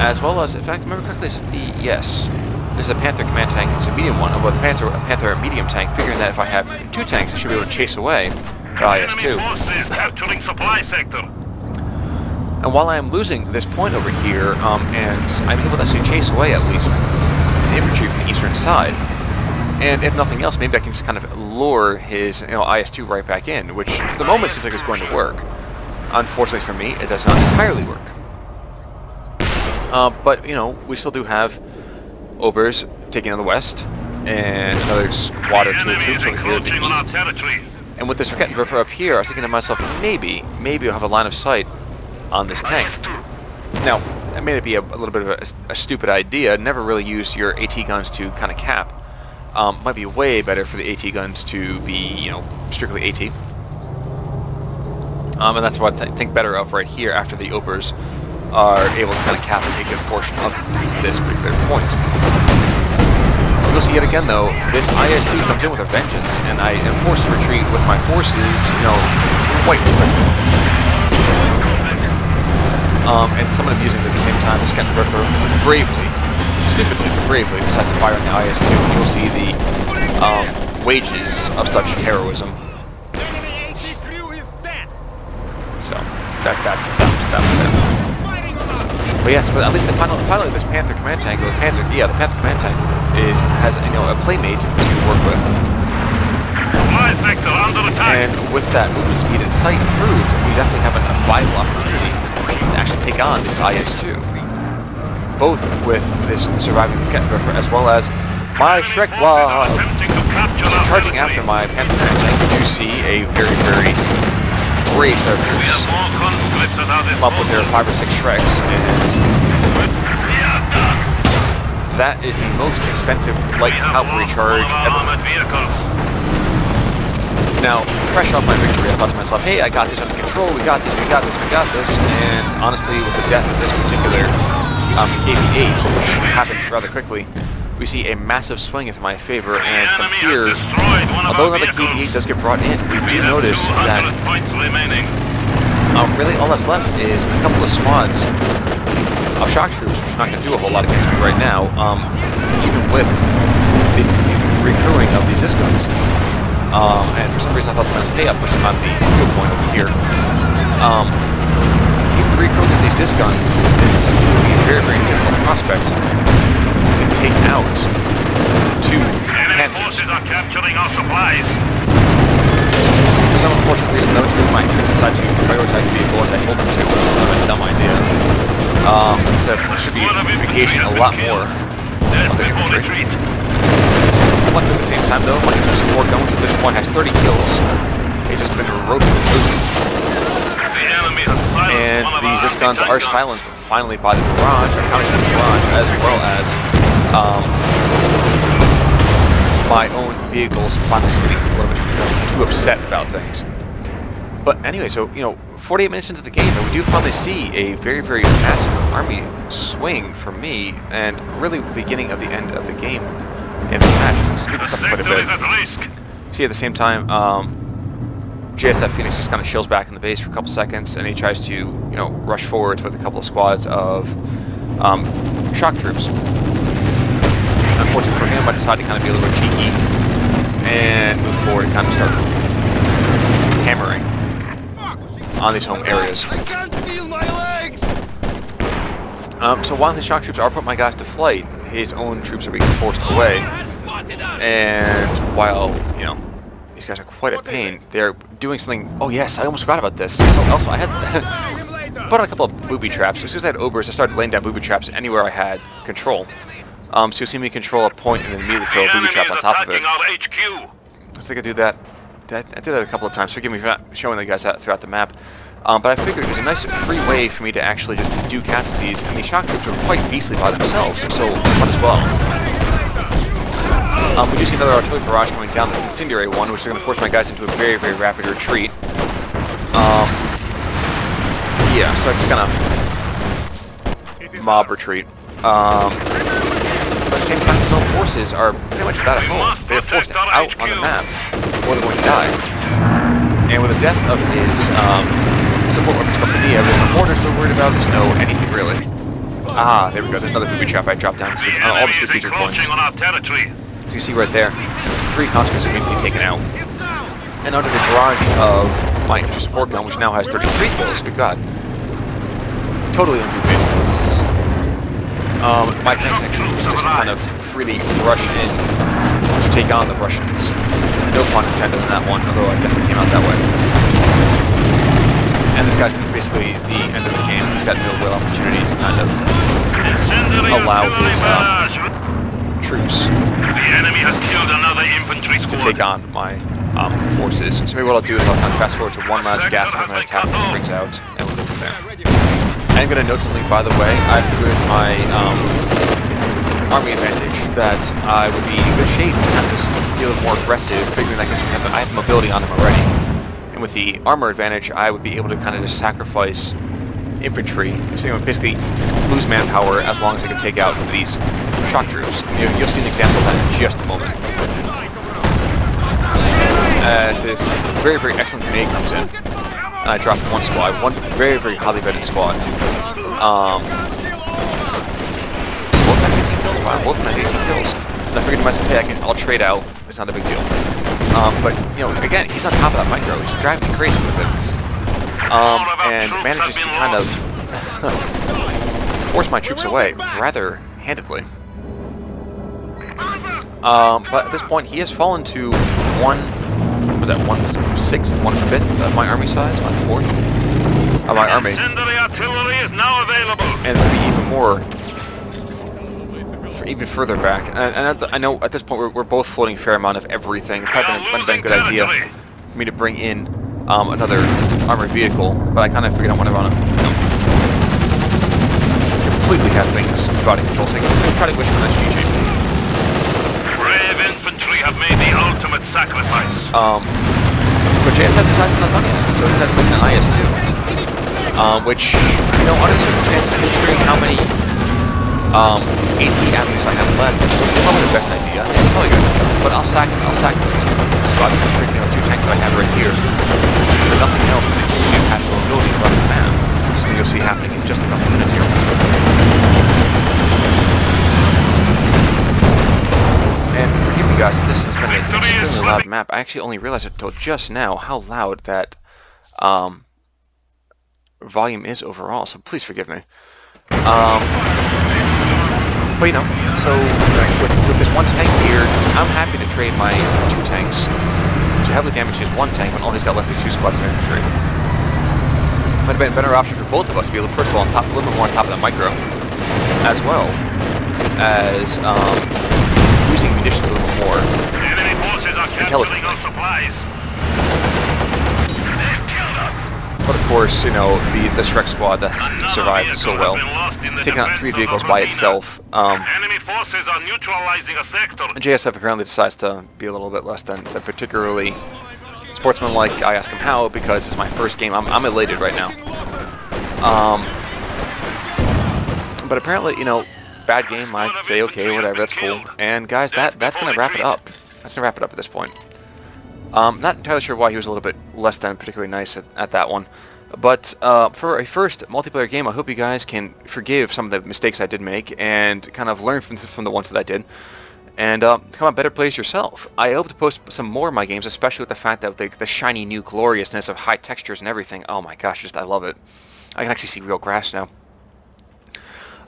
as well as, in fact, remember correctly, this is yes. This is a Panther command tank. It's a medium one. Well, the Panther medium tank, figuring that if I have 2 tanks, I should be able to chase away the IS-2. Capturing supply sector. And while I am losing this point over here, and I'm able to actually chase away at least his infantry from the eastern side, and if nothing else, maybe I can just kind of lure his IS-2 right back in, which for the moment seems like it's going to work. Unfortunately for me, it does not entirely work. But we still do have Obers taking on the west, and another squad or 2 of troops over here to the east. And with this Rakettenwerfer up here, I was thinking to myself, maybe I'll have a line of sight on this tank. Now, that may be a little bit of a stupid idea. Never really use your AT guns to kind of cap. Might be way better for the AT guns to be, strictly AT. And that's what I think better of right here after the Obers are able to kind of cap and take a portion of this particular point. You'll see yet again, though, this IS-2 comes in with a vengeance, and I am forced to retreat with my forces, quite quickly. And someone abusing it at the same time. This Rakettenwerfer bravely, stupidly, but bravely decides to fire on the IS-2, and you'll see the wages of such heroism. So, that was it. But yes, but at least finally this Panther command tank, the Panther command tank has a playmate to work with. And with that movement speed and sight improved, we definitely have a viable opportunity to actually take on this IS-2. Both with this surviving Rakettenwerfer as well as my Shrek Wall. Charging after my Panther command tank, you do see a very, very brave set of troops come up with their 5 or 6 Shreks, and that is the most expensive light cavalry charge ever. Now, fresh off my victory, I thought to myself, hey, I got this under control, we got this, and honestly, with the death of this particular KB-8, which happened rather quickly, we see a massive swing into my favor, and from here, although another KB-8 does get brought in, we do notice that really all that's left is a couple of squads of shock troops, which are not going to do a whole lot against me right now, even with the recruiting of these Zisguns. And for some reason I thought to myself, hey, I'll push them on the field point over here. Even the recruiting of these Zisguns is a very, very difficult prospect to take out 2 Panthers. For some unfortunate reason, those troops might decide to prioritize the vehicle as I told them to, which is kind of a dumb idea. Instead of should be engaging a lot more of the infantry. Luckily at the same time, though, my support guns at this point has 30 kills. It's just been roped to the toasty. And these Zisguns are silent finally by the barrage, accounting for the barrage, as well as my own vehicles finally getting a little bit too upset about things. But anyway, so 48 minutes into the game, and we do finally see a very, very massive army swing for me, and really the beginning of the end of the game in the match. Speed this up quite a bit. See, at the same time, JSFFenix just kind of chills back in the base for a couple seconds, and he tries to, rush forwards with a couple of squads of shock troops. Unfortunately for him, I decided to kind of be a little bit cheeky and move forward and kind of start hammering on these home areas. I can't feel my legs! So while his shock troops are putting my guys to flight, his own troops are being forced away. And while, these guys are quite a pain, they're doing something. Oh yes, I almost forgot about this. So also, I had put on a couple of booby traps. As soon as I had Obers, I started laying down booby traps anywhere I had control. So you'll see me control a point and then immediately throw a booby trap on top of it. I think I do that. I did that a couple of times. Forgive me for not showing you guys that throughout the map. But I figured there's a nice free way for me to actually just do casualties, and these shock troops are quite beastly by themselves, so fun as well. We do see another artillery barrage coming down, this incendiary one, which is going to force my guys into a very, very rapid retreat. Yeah, so it's kind of mob retreat. But the same time, his own forces are pretty much without a home. They are forced out on the map, or they're going to die. And with the death of his support weapons company, everything the mortars they're worried about is no anything really. Ah, there we go. There's another booby trap I dropped down with all the strategic points. So you see right there, 3 conscripts immediately taken out. And under the barrage of my infantry support gun, which now has 33 kills, good god. Totally unprepared. My tanks actually just kind of freely rush in to take on the Russians. No pun intended in that one, although I definitely came out that way. And this guy's basically the end of the game. He's got no real opportunity to kind of allow his troops to take on my forces. So maybe what I'll do is I'll kind of fast forward to one last gas when my attack brings out, and we'll go from there. I'm going to note something, by the way. I figured with my army advantage that I would be in good shape to kind of just be a little more aggressive, figuring that I have mobility on him already. And with the armor advantage, I would be able to kind of just sacrifice infantry, so basically lose manpower as long as I can take out these shock troops. You'll see an example of that in just a moment. As this very, very excellent grenade comes in, and I dropped one squad, one very, very highly vetted squad. Both have 15 kills? Wow, both have 18 kills. And I figured to myself, hey, I'll trade out. It's not a big deal. But, again, he's on top of that micro. He's driving me crazy with it. And manages to kind of force my troops away rather handedly. But at this point, he has fallen to 1/6, 1/5 of my army size, 1/4 of my army. And it's going to be even more, even further back. And I know at this point we're both floating a fair amount of everything. It probably would have been a good idea for me to bring in another armored vehicle, but I kind of figured I want to completely have things brought in control. So I can try to wish for that GG. Brave infantry have made the ultimate sacrifice. But JSF decides not done yet, so he decides to make an IS-2. Which, under circumstances, considering how many AT avenues I have left, it's probably the best idea. It's probably good, but I'll sack the 2 spots, 2 tanks that I have right here, for nothing else than to continue to pass mobility around the map. Something you'll see happening in just a couple minutes here. And forgive me guys, if this has been an extremely loud map. I actually only realized it until just now how loud that volume is overall, so please forgive me. But so with this 1 tank here, I'm happy to trade my 2 tanks to heavily damage his 1 tank when all he's got left is 2 squads of infantry. Might have been a better option for both of us to be able to, first of all, a little bit more on top of that micro, as well as using munitions a little bit more intelligently. But of course, the Shrek squad that has survived so well, taking out 3 vehicles by itself. JSF apparently decides to be a little bit less than particularly sportsmanlike. I ask him how, because it's my first game. I'm elated right now. But apparently, bad game. I say okay, whatever, that's cool. And guys, that's gonna wrap it up. That's gonna wrap it up at this point. Not entirely sure why he was a little bit less than particularly nice at that one. But for a first multiplayer game, I hope you guys can forgive some of the mistakes I did make and kind of learn from the ones that I did. And come out better players yourself. I hope to post some more of my games, especially with the fact that the shiny new gloriousness of high textures and everything. Oh my gosh, I love it. I can actually see real grass now.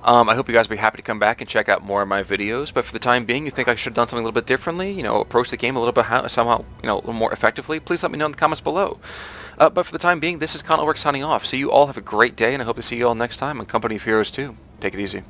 I hope you guys will be happy to come back and check out more of my videos, but for the time being, you think I should have done something a little bit differently, approach the game a little bit somehow, a little more effectively, please let me know in the comments below. But for the time being, this is Ulric signing off, so you all have a great day, and I hope to see you all next time on Company of Heroes 2. Take it easy.